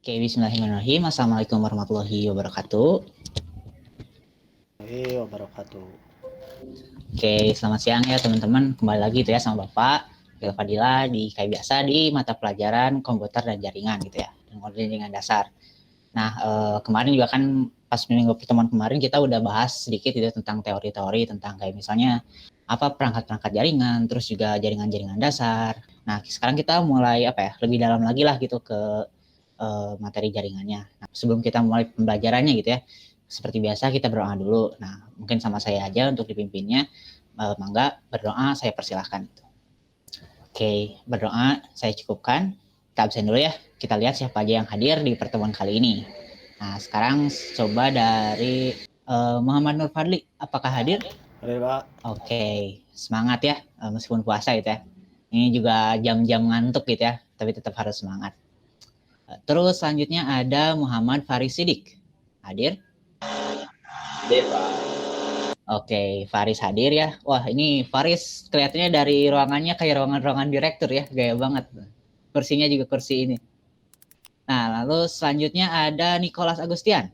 Oke, bismillahirrahmanirrahim. Assalamualaikum warahmatullahi wabarakatuh. Wabarakatuh. Oke, selamat siang ya teman-teman. Kembali lagi ya sama Bapak Fadila di kayak biasa di mata pelajaran komputer dan jaringan gitu ya, dan jaringan dasar. Nah, kemarin juga kan pas minggu pertemuan kemarin kita udah bahas sedikit gitu tentang teori-teori tentang kayak misalnya apa perangkat-perangkat jaringan, terus juga jaringan-jaringan dasar. Nah, sekarang kita mulai lebih dalam lagi lah gitu ke materi jaringannya. Nah, sebelum kita mulai pembelajarannya gitu ya, seperti biasa kita berdoa dulu. Nah, mungkin sama saya aja untuk dipimpinnya. Mangga berdoa, saya persilahkan. Oke, berdoa saya cukupkan. Kita absen dulu ya. Kita lihat siapa aja yang hadir di pertemuan kali ini. Nah, sekarang coba dari Muhammad Nur Fadli, apakah hadir? Hadir, Pak. Oke, semangat ya, meskipun puasa gitu ya. Ini juga jam-jam ngantuk gitu ya, tapi tetap harus semangat. Terus selanjutnya ada Muhammad Faris Sidik. Hadir? Hadir, Pak. Oke, Faris hadir ya. Wah, ini Faris kelihatannya dari ruangannya kayak ruangan-ruangan direktur ya, gaya banget. Kursinya juga kursi ini. Nah, lalu selanjutnya ada Nicholas Agustian.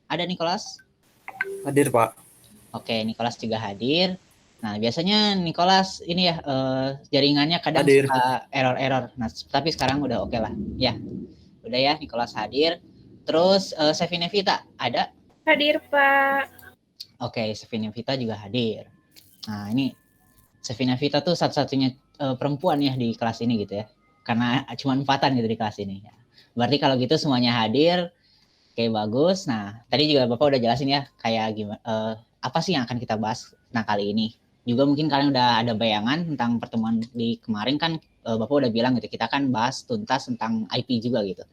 Ada Nicholas? Hadir, Pak. Oke, Nicholas juga hadir. Nah, biasanya Nicholas ini ya jaringannya kadang hadir. Suka error-error. Nah, tapi sekarang udah oke lah. Ya, udah ya Nicholas hadir. Terus Sevina Vita ada? Hadir, Pak. Oke, Sevina Vita juga hadir. Nah, ini Sevina Vita tuh satu-satunya perempuan ya di kelas ini gitu ya. Karena cuma 4-an gitu di kelas ini. Berarti kalau gitu semuanya hadir, kayak bagus. Nah, tadi juga Bapak udah jelasin ya kayak gimana apa sih yang akan kita bahas nah kali ini. Juga mungkin kalian udah ada bayangan tentang pertemuan di kemarin kan Bapak udah bilang gitu, kita kan bahas tuntas tentang IP juga gitu.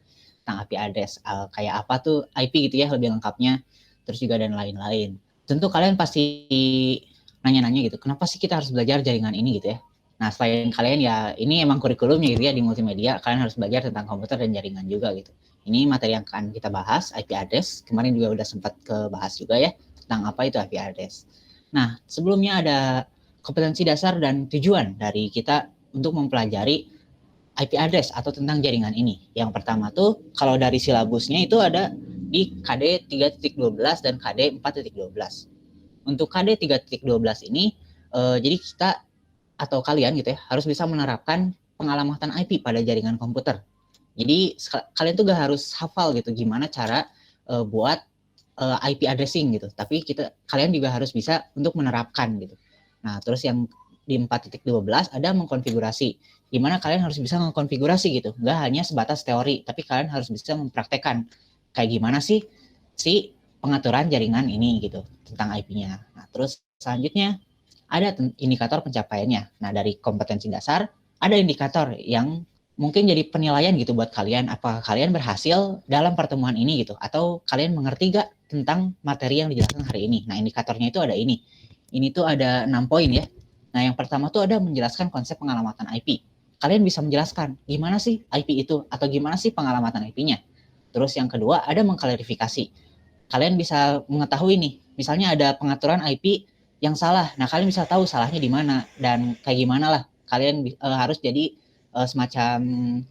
Tentang IP address, kayak apa tuh IP gitu ya lebih lengkapnya, terus juga dan lain-lain. Tentu kalian pasti nanya-nanya gitu, kenapa sih kita harus belajar jaringan ini gitu ya. Nah, selain kalian ya, ini emang kurikulumnya gitu ya di multimedia, kalian harus belajar tentang komputer dan jaringan juga gitu. Ini materi yang akan kita bahas, IP address. Kemarin juga udah sempat kebahas juga ya, tentang apa itu IP address. Nah, sebelumnya ada kompetensi dasar dan tujuan dari kita untuk mempelajari IP address atau tentang jaringan ini. Yang pertama tuh, kalau dari silabusnya itu ada di KD 3.12 dan KD 4.12. Untuk KD 3.12 ini, jadi kita atau kalian gitu ya, harus bisa menerapkan pengalamatan IP pada jaringan komputer. Jadi kalian tuh gak harus hafal gitu gimana cara buat IP addressing gitu, tapi kalian juga harus bisa untuk menerapkan gitu. Nah, terus yang di 4.12 ada mengkonfigurasi. Gimana kalian harus bisa mengkonfigurasi gitu, nggak hanya sebatas teori, tapi kalian harus bisa mempraktekkan kayak gimana sih si pengaturan jaringan ini gitu tentang IP-nya. Nah, terus selanjutnya ada indikator pencapaiannya. Nah, dari kompetensi dasar ada indikator yang mungkin jadi penilaian gitu buat kalian, apakah kalian berhasil dalam pertemuan ini gitu, atau kalian mengerti gak tentang materi yang dijelaskan hari ini. Nah, indikatornya itu ada ini tuh ada 6 poin ya. Nah, yang pertama tuh ada menjelaskan konsep pengalamatan IP. Kalian bisa menjelaskan gimana sih IP itu, atau gimana sih pengalamatan IP-nya. Terus yang kedua ada mengklarifikasi. Kalian bisa mengetahui nih, misalnya ada pengaturan IP yang salah. Nah, kalian bisa tahu salahnya di mana dan kayak gimana lah. Kalian harus jadi semacam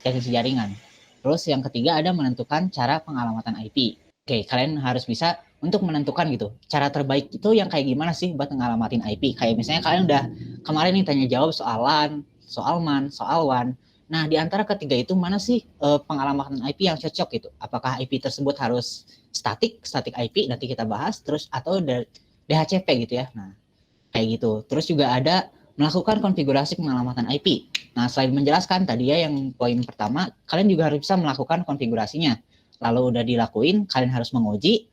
teknisi jaringan. Terus yang ketiga ada menentukan cara pengalamatan IP. Oke, kalian harus bisa untuk menentukan gitu cara terbaik itu yang kayak gimana sih buat ngalamatin IP. Kayak misalnya kalian udah kemarin nih tanya jawab soal LAN, soal MAN, soal WAN. Nah, di antara ketiga itu mana sih pengalamatan IP yang cocok gitu? Apakah IP tersebut harus static IP nanti kita bahas terus atau DHCP gitu ya. Nah, kayak gitu. Terus juga ada melakukan konfigurasi pengalamatan IP. Nah, selain menjelaskan tadi ya yang poin pertama, kalian juga harus bisa melakukan konfigurasinya. Lalu udah dilakuin, kalian harus menguji,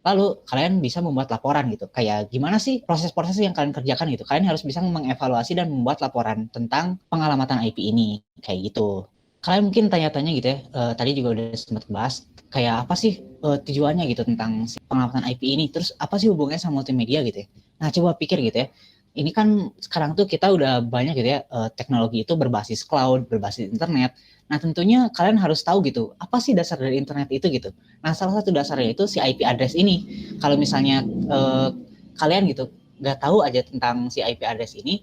lalu kalian bisa membuat laporan gitu. Kayak gimana sih proses-proses yang kalian kerjakan gitu. Kalian harus bisa mengevaluasi dan membuat laporan tentang pengalamatan IP ini. Kayak gitu. Kalian mungkin tanya-tanya gitu ya, tadi juga udah sempat bahas, kayak apa sih tujuannya gitu tentang pengalamatan IP ini, terus apa sih hubungannya sama multimedia gitu ya. Nah, coba pikir gitu ya, ini kan sekarang tuh kita udah banyak gitu ya, teknologi itu berbasis cloud, berbasis internet. Nah, tentunya kalian harus tahu gitu, apa sih dasar dari internet itu gitu. Nah, salah satu dasarnya itu si IP address ini. Kalau misalnya kalian gitu nggak tahu aja tentang si IP address ini,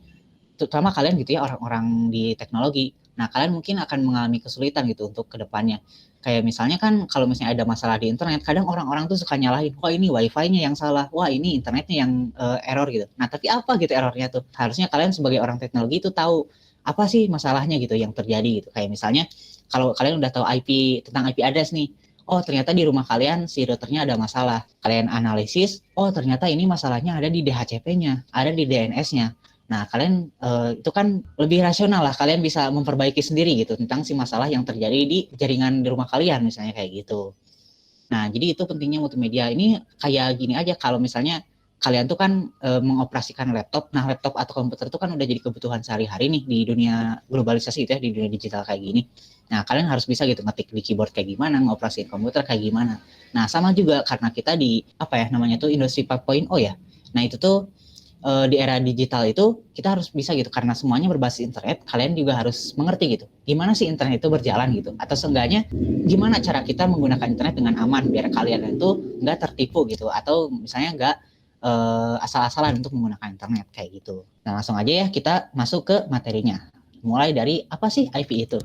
terutama kalian gitu ya orang-orang di teknologi, Nah, kalian mungkin akan mengalami kesulitan gitu untuk kedepannya. Kayak misalnya kan kalau misalnya ada masalah di internet, kadang orang-orang tuh suka nyalahin, wah ini wifi-nya yang salah, wah ini internetnya yang error gitu. Nah, tapi apa gitu errornya tuh? Harusnya kalian sebagai orang teknologi itu tahu apa sih masalahnya gitu yang terjadi gitu. Kayak misalnya kalau kalian udah tahu IP tentang IP address nih, oh ternyata di rumah kalian si routernya ada masalah. Kalian analisis, oh ternyata ini masalahnya ada di DHCP-nya, ada di DNS-nya. Nah, kalian itu kan lebih rasional lah. Kalian bisa memperbaiki sendiri gitu tentang si masalah yang terjadi di jaringan di rumah kalian misalnya kayak gitu. Nah, jadi itu pentingnya multimedia. Ini kayak gini aja kalau misalnya kalian tuh kan mengoperasikan laptop. Nah, laptop atau komputer itu kan udah jadi kebutuhan sehari-hari nih di dunia globalisasi gitu ya, di dunia digital kayak gini. Nah, kalian harus bisa gitu ngetik di keyboard kayak gimana, ngoperasiin komputer kayak gimana. Nah, sama juga karena kita di apa ya namanya tuh industri 4.0 ya. Nah, itu tuh di era digital itu kita harus bisa gitu karena semuanya berbasis internet. Kalian juga harus mengerti gitu gimana sih internet itu berjalan gitu, atau seenggaknya gimana cara kita menggunakan internet dengan aman biar kalian itu nggak tertipu gitu, atau misalnya nggak asal-asalan untuk menggunakan internet kayak gitu. Nah, langsung aja ya kita masuk ke materinya, mulai dari apa sih IP itu.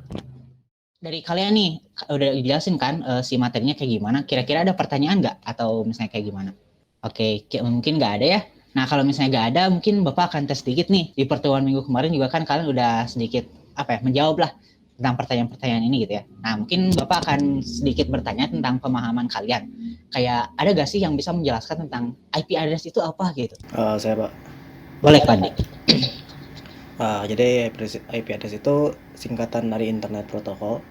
Dari kalian nih udah dijelasin kan si materinya kayak gimana, kira-kira ada pertanyaan nggak atau misalnya kayak gimana? Oke, mungkin nggak ada ya. Nah, kalau misalnya nggak ada, mungkin Bapak akan tes sedikit nih. Di pertemuan minggu kemarin juga kan kalian udah sedikit apa ya, menjawab lah tentang pertanyaan-pertanyaan ini gitu ya. Nah, mungkin Bapak akan sedikit bertanya tentang pemahaman kalian. Kayak ada gak sih yang bisa menjelaskan tentang IP address itu apa gitu? Saya Pak. Boleh Pak Dik. Jadi IP address itu singkatan dari Internet Protocol.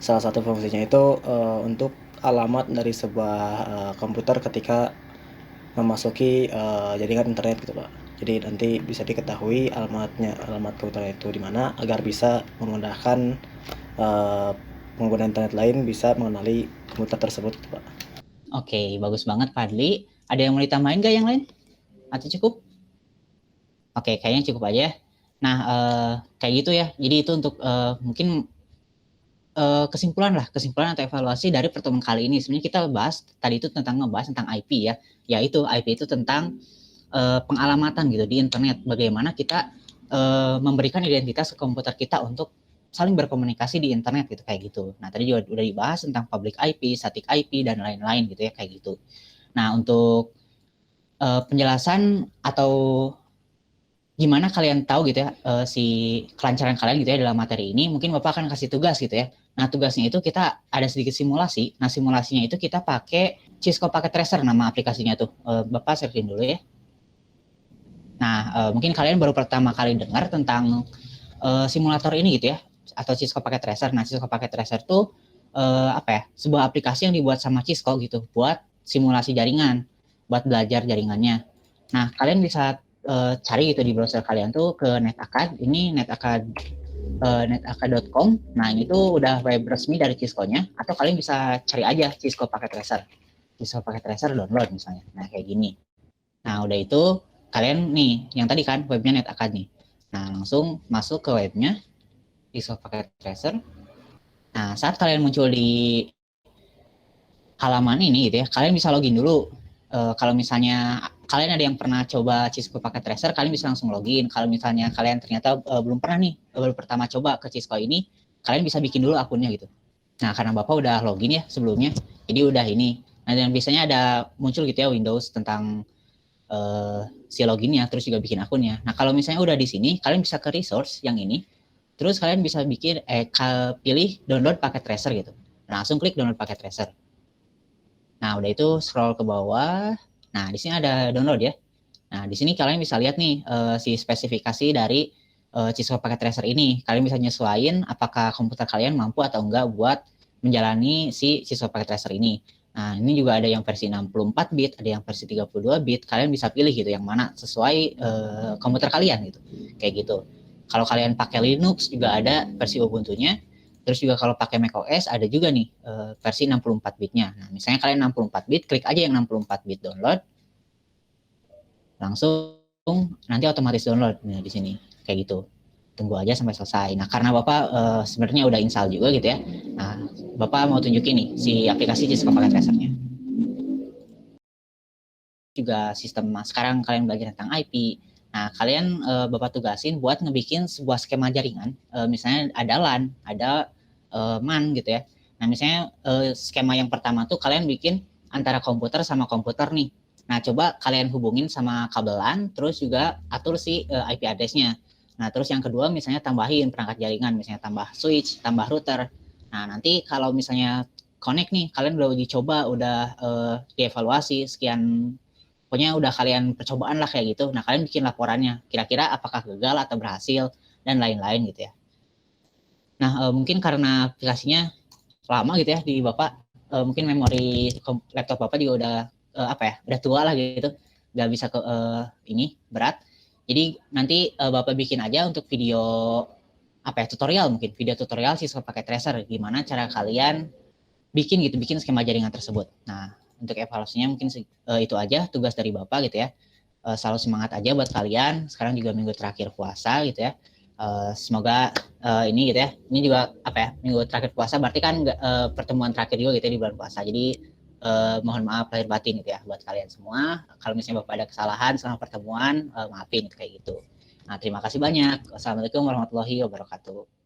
Salah satu fungsinya itu untuk alamat dari sebuah komputer ketika memasuki jaringan internet gitu Pak. Jadi nanti bisa diketahui alamat komputer itu di mana agar bisa memudahkan pengguna internet lain bisa mengenali komputer tersebut gitu Pak. Oke, bagus banget Pak Adli. Ada yang mau ditambahin nggak yang lain? Atau cukup? Oke, kayaknya cukup aja. Nah, kayak gitu ya. Jadi itu untuk mungkin kesimpulan atau evaluasi dari pertemuan kali ini. Sebenarnya kita bahas tadi itu ngebahas tentang IP ya. Yaitu IP itu tentang pengalamatan gitu di internet. Bagaimana kita memberikan identitas ke komputer kita untuk saling berkomunikasi di internet gitu kayak gitu. Nah, tadi juga udah dibahas tentang public IP, static IP dan lain-lain gitu ya kayak gitu. Nah, untuk penjelasan atau gimana kalian tahu gitu ya si kelancaran kalian gitu ya dalam materi ini, mungkin Bapak akan kasih tugas gitu ya. Nah, tugasnya itu kita ada sedikit simulasi. Nah, simulasinya itu kita pakai Cisco Packet Tracer nama aplikasinya tuh. Bapak searching dulu ya. Nah, mungkin kalian baru pertama kali dengar tentang simulator ini gitu ya, atau Cisco Packet Tracer. Nah, Cisco Packet Tracer tuh apa ya? Sebuah aplikasi yang dibuat sama Cisco gitu buat simulasi jaringan, buat belajar jaringannya. Nah, kalian bisa cari gitu di browser kalian tuh ke NetAcad. Ini netacad.com. Nah, ini tuh udah web resmi dari Cisco-nya, atau kalian bisa cari aja Cisco Packet Tracer. Cisco Packet Tracer download misalnya. Nah, kayak gini. Nah, udah itu kalian nih, yang tadi kan webnya NetAcad nih. Nah, langsung masuk ke webnya Cisco Packet Tracer. Nah, saat kalian muncul di halaman ini gitu ya, kalian bisa login dulu. Kalau misalnya kalian ada yang pernah coba Cisco Packet Tracer, kalian bisa langsung login. Kalau misalnya kalian ternyata belum pernah nih, baru pertama coba ke Cisco ini, kalian bisa bikin dulu akunnya gitu. Nah, karena Bapak udah login ya sebelumnya, jadi udah ini. Nah, dan biasanya ada muncul gitu ya Windows tentang si loginnya, terus juga bikin akunnya. Nah, kalau misalnya udah di sini, kalian bisa ke resource yang ini, terus kalian bisa bikin pilih download paket tracer gitu. Nah, langsung klik download paket tracer. Nah, udah itu scroll ke bawah. Nah, di sini ada download ya. Nah, di sini kalian bisa lihat nih si spesifikasi dari Cisco Packet Tracer ini. Kalian bisa nyesuaiin apakah komputer kalian mampu atau enggak buat menjalani si Cisco Packet Tracer ini. Nah, ini juga ada yang versi 64 bit, ada yang versi 32 bit. Kalian bisa pilih gitu yang mana sesuai komputer kalian gitu. Kayak gitu. Kalau kalian pakai Linux juga ada versi Ubuntu-nya. Terus juga kalau pakai macOS ada juga nih versi 64 bitnya. Nah, misalnya kalian 64 bit, klik aja yang 64 bit download. Langsung nanti otomatis download nah, di sini kayak gitu. Tunggu aja sampai selesai. Nah, karena Bapak sebenarnya udah install juga gitu ya. Nah, Bapak mau tunjukin nih si aplikasi Cisco Packet Tracer-nya. Juga sistem sekarang kalian belajar tentang IP, Nah, kalian Bapak tugasin buat ngebikin sebuah skema jaringan, misalnya ada LAN, ada MAN gitu ya. Nah, misalnya skema yang pertama tuh kalian bikin antara komputer sama komputer nih. Nah, coba kalian hubungin sama kabel LAN, terus juga atur si IP address-nya. Nah, terus yang kedua misalnya tambahin perangkat jaringan, misalnya tambah switch, tambah router. Nah, nanti kalau misalnya connect nih, kalian udah uji coba, udah dievaluasi sekian, pokoknya udah kalian percobaan lah kayak gitu. Nah, kalian bikin laporannya, kira-kira apakah gagal atau berhasil dan lain-lain gitu ya. Nah, mungkin karena aplikasinya lama gitu ya di Bapak, mungkin memori laptop Bapak juga udah udah tua lah gitu, nggak bisa ke ini berat. Jadi nanti Bapak bikin aja untuk video tutorial, mungkin video tutorial sih pakai tracer, gimana cara kalian bikin skema jaringan tersebut. Nah, untuk evaluasinya mungkin itu aja tugas dari Bapak gitu ya. Selalu semangat aja buat kalian. Sekarang juga minggu terakhir puasa gitu ya. Semoga ini gitu ya. Ini juga minggu terakhir puasa berarti kan pertemuan terakhir juga gitu ya di bulan puasa. Jadi mohon maaf lahir batin gitu ya buat kalian semua. Kalau misalnya Bapak ada kesalahan selama pertemuan, maafin gitu, kayak gitu. Nah, terima kasih banyak. Wassalamualaikum warahmatullahi wabarakatuh.